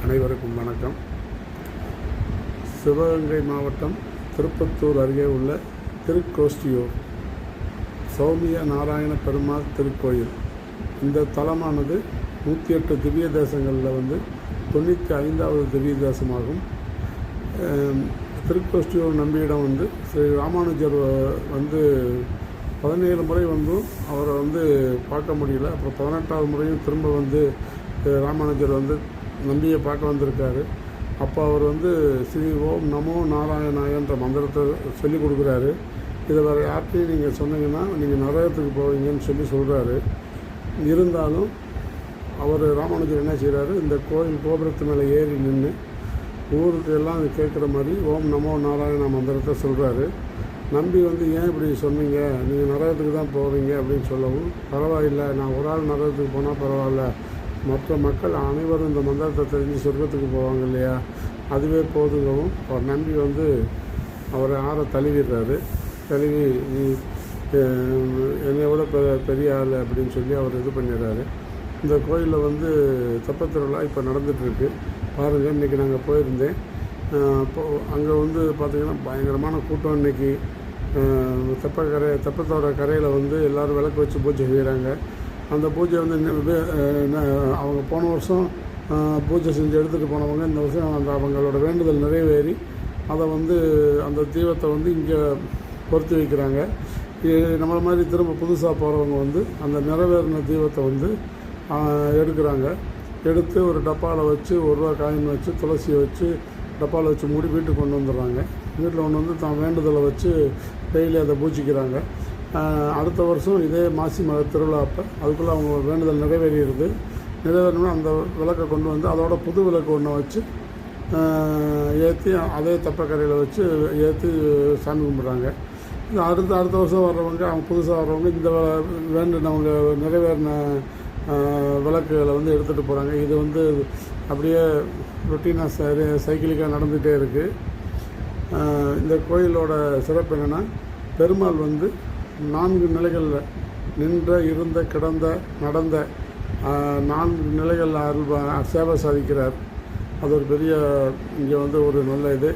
அனைவருக்கும் வணக்கம். சிவகங்கை மாவட்டம் திருப்பத்தூர் அருகே உள்ள திருக்கோஷ்டியூர் சௌமிய நாராயண பெருமாள் திருக்கோயில். இந்த தலமானது 108 திவ்ய தேசங்களில் 95வது திவ்ய தேசமாகும். திருக்கோஷ்டியூர் நம்பியிடம் ஸ்ரீ ராமானுஜர் 17 முறை அவரை பார்க்க முடியல. அப்புறம் 18வது முறையும் திரும்ப ராமானுஜர் நம்பியை பார்க்க வந்திருக்காரு. அப்போ அவர் ஸ்ரீ ஓம் நமோ நாராயணாயன்ற மந்திரத்தை சொல்லிக் கொடுக்குறாரு. இதை வேறு யார்கிட்டையும் நீங்கள் சொன்னீங்கன்னா நீங்கள் நரகத்துக்கு போவீங்கன்னு சொல்கிறாரு. இருந்தாலும் அவர் ராமானுஜர் என்ன செய்கிறாரு, இந்த கோயில் கோபுரத்து மேலே ஏறி நின்று ஊருக்கு எல்லாம் கேட்குற மாதிரி ஓம் நமோ நாராயணா மந்திரத்தை சொல்கிறாரு. நம்பி ஏன் இப்படி சொன்னீங்க, நீங்கள் நரகத்துக்கு தான் போவீங்க அப்படின்னு சொல்லவும், பரவாயில்லை, நான் ஒரு ஆள் நரகத்துக்கு போனால் பரவாயில்ல, மற்ற மக்கள் அனைவரும் இந்த மந்திரத்தை தெரிஞ்சு சொர்க்கத்துக்கு போவாங்க இல்லையா, அதுவே போதுங்கவும் அவர் நம்பி அவரை தழுவிடுறாரு. தழுவி என்னை விட பெரிய ஆள் அப்படின்னு சொல்லி அவர் இது பண்ணிடுறாரு. இந்த கோயிலில் தெப்பத் திருவிழா இப்போ நடந்துகிட்ருக்கு. பாருங்கள், இன்றைக்கி நாங்கள் போயிருந்தேன். அப்போது அங்கே பார்த்திங்கன்னா பயங்கரமான கூட்டம். இன்றைக்கி தெப்பத்தோட கரையில் எல்லோரும் விளக்கு வச்சு பூஜை செய்கிறாங்க. அந்த பூஜை அவங்க போன வருஷம் பூஜை செஞ்சு எடுத்துகிட்டு போனவங்க இந்த வருஷம் அவங்களோட வேண்டுதல் நிறைவேறி அதை அந்த தீபத்தை இங்கே பொருத்தி வைக்கிறாங்க. நம்மளை மாதிரி திரும்ப புதுசாக போகிறவங்க அந்த நிறைவேறின தீபத்தை எடுக்கிறாங்க. எடுத்து ஒரு டப்பாவில் வச்சு 1 ரூபா காயின் வச்சு துளசியை வச்சு டப்பாவில் வச்சு மூடி வீட்டுக்கு கொண்டு வந்துடுறாங்க. வீட்டில் கொண்டு தான் வேண்டுதலை வச்சு டெய்லி அதை பூஜிக்கிறாங்க. அடுத்த வருஷம் இதே மாசி மக திருவிழா அப்போ அதுக்குள்ளே அவங்க வேண்டுதல் நிறைவேறிடுது. நிறைவேறணும்னா அந்த விளக்கை கொண்டு அதோட புது விளக்கு ஒன்றை வச்சு ஏற்றி அதே தெப்பக்கரையில் வச்சு ஏற்றி சாமி கும்பிட்றாங்க. இது அடுத்த வருஷம் வர்றவங்க, அவங்க புதுசாக வர்றவங்க இந்த வேண்டினவங்க நிறைவேறின விளக்குகளை எடுத்துகிட்டு போகிறாங்க. இது அப்படியே ரொட்டீனாக சைக்கிளிக்காக நடந்துகிட்டே இருக்குது. இந்த கோயிலோட சிறப்பு என்னென்னா, பெருமாள் 4 நிலைகளில் நின்ற, இருந்த, கிடந்த, நடந்த 4 நிலைகளில் சேவை சாதிக்கிறார். அது ஒரு பெரிய இங்கே ஒரு நல்ல இது.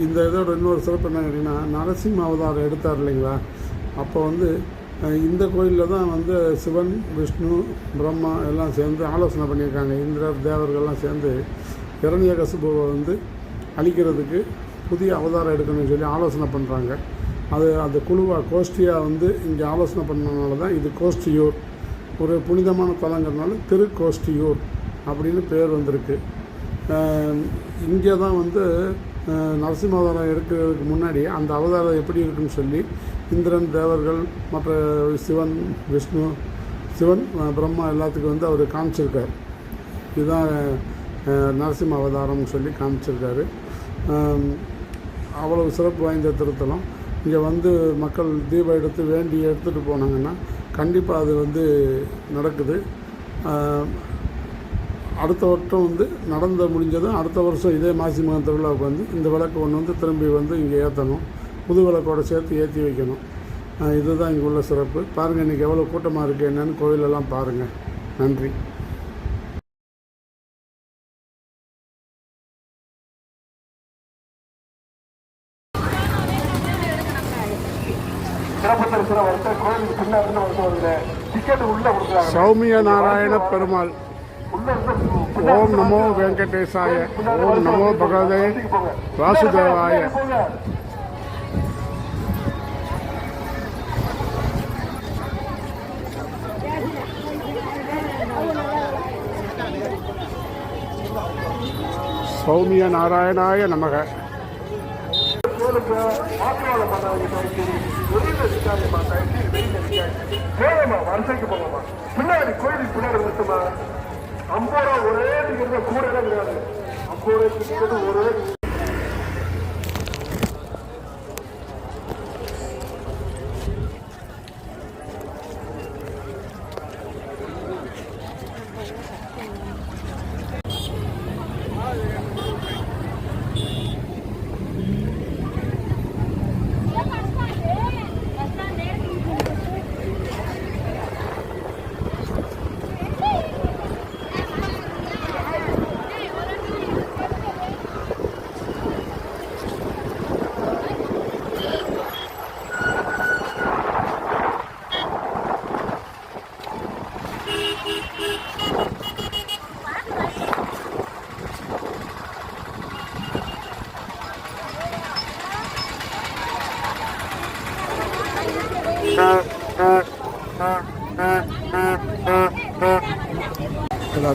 இந்த இதோட இன்னொரு சிறப்பு என்ன கேட்டிங்கன்னா, நரசிம்ம அவதாரம் எடுத்தார் இல்லைங்களா, அப்போ இந்த கோயிலில் தான் சிவன், விஷ்ணு, பிரம்மா எல்லாம் சேர்ந்து ஆலோசனை பண்ணியிருக்காங்க. இந்திரர், தேவர்கள்லாம் சேர்ந்து இரணியகசிபுவை அழிக்கிறதுக்கு புதிய அவதாரம் எடுக்கணும்னு சொல்லி ஆலோசனை பண்ணுறாங்க. அந்த குழுவாக கோஷ்டியாக இங்கே ஆலோசனை பண்ணனால தான் இது கோஷ்டியூர், ஒரு புனிதமான தலங்கிறதுனால திருக்கோஷ்டியூர் அப்படின்னு பேர் வந்திருக்கு. இங்கே தான் நரசிம்ம அவதாரம் எடுக்கிறதுக்கு முன்னாடி அந்த அவதாரம் எப்படி இருக்குன்னு சொல்லி இந்திரன், தேவர்கள், மற்ற சிவன், விஷ்ணு, பிரம்மா எல்லாத்துக்கும் அவர் காமிச்சிருக்கார். இதுதான் நரசிம்ம அவதாரம்னு சொல்லி காமிச்சிருக்காரு. அவ்வளவு சிறப்பு வாய்ந்த திருத்தலம். இங்கே மக்கள் தீபம் எடுத்து வேண்டி எடுத்துகிட்டு போனாங்கன்னா கண்டிப்பாக அது நடக்குது. அடுத்த வருஷம் நடந்து முடிஞ்சதும் அடுத்த வருஷம் இதே மாசி மகம் திருவிழாவுக்கு இந்த விளக்கு ஒன்று திரும்பி இங்கே ஏற்றணும். புது விளக்கோடு சேர்த்து ஏற்றி வைக்கணும். இதுதான் இங்கே உள்ள சிறப்பு. பாருங்கள், இன்றைக்கி எவ்வளோ கூட்டமாக இருக்குது என்னென்னு கோயிலெல்லாம் பாருங்கள். நன்றி. சௌமிய நாராயண பெருமாள். ஓம் நமோ வெங்கடேசாய, ஓம் நமோ பகவதே வாசுதேவாய. சௌமிய நாராயணாய நமக. வரிசைக்கு போங்கம்மா, பின்னாடி கோயிலுக்கு பின்னாடி விட்டுமா. 50 ரூபா ஒரே டிக்கெட் கூட கிடையாது. 50 ரூபாய் டிக்கெட் ஒரே.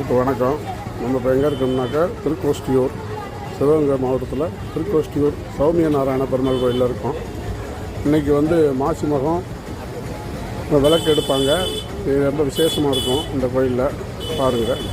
எல்லாருக்கும் வணக்கம். நம்ம இப்போ எங்கே இருக்கோம்னாக்கா திருக்கோஷ்டியூர், சிவகங்கை மாவட்டத்தில் திருக்கோஷ்டியூர் சௌமிய நாராயண பெருமாள் கோயிலில் இருக்கோம். இன்றைக்கி வந்து மாசி மகம் விளக்கு எடுப்பாங்க. இது ரொம்ப விசேஷமாக இருக்கும் இந்த கோயிலில், பாருங்கள்.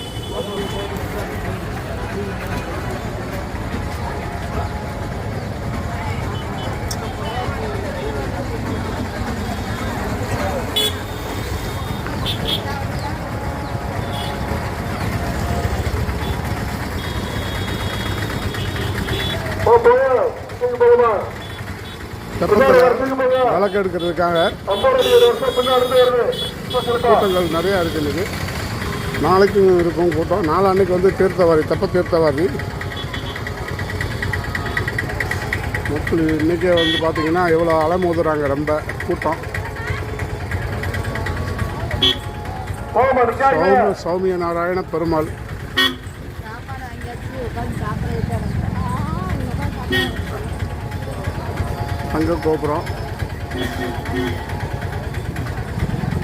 விளக்கு எடுக்கிறதுக்காக கூட்டங்கள் நிறையா இருக்குது. இன்றைக்கி நாளைக்கும் இருக்கும் கூட்டம். நாளான்னைக்கு வந்து தீர்த்தவாரி, தெப்ப தீர்த்தவாரி. மக்கள் இன்றைக்கே வந்து பார்த்திங்கன்னா எவ்வளோ அலைமோதுறாங்க, ரொம்ப கூட்டம். சௌமிய நாராயண பெருமாள் தங்க கோபுரம்.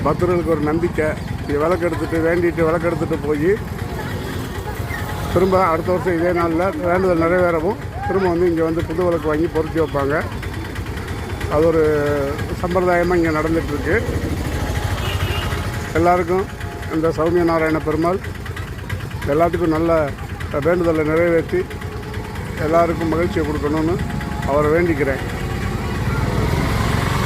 பக்தர்களுக்கு ஒரு நம்பிக்கை, இங்கே விளக்கு எடுத்துகிட்டு வேண்டிட்டு விளக்கு எடுத்துகிட்டு போய் திரும்ப அடுத்த வருஷம் இதே நாளில் வேண்டுதல் நிறைவேறவும் திரும்ப வந்து இங்கே வந்து புது விளக்கு வாங்கி பொருத்தி வைப்பாங்க. அது ஒரு சம்பிரதாயமாக இங்கே நடந்துகிட்ருக்கு. எல்லாருக்கும் இந்த சௌமிய நாராயண பெருமாள் எல்லாத்துக்கும் நல்ல வேண்டுதலை நிறைவேற்றி எல்லாருக்கும் மகிழ்ச்சியை கொடுக்கணும்னு அவரை வேண்டிக்கிறேன்.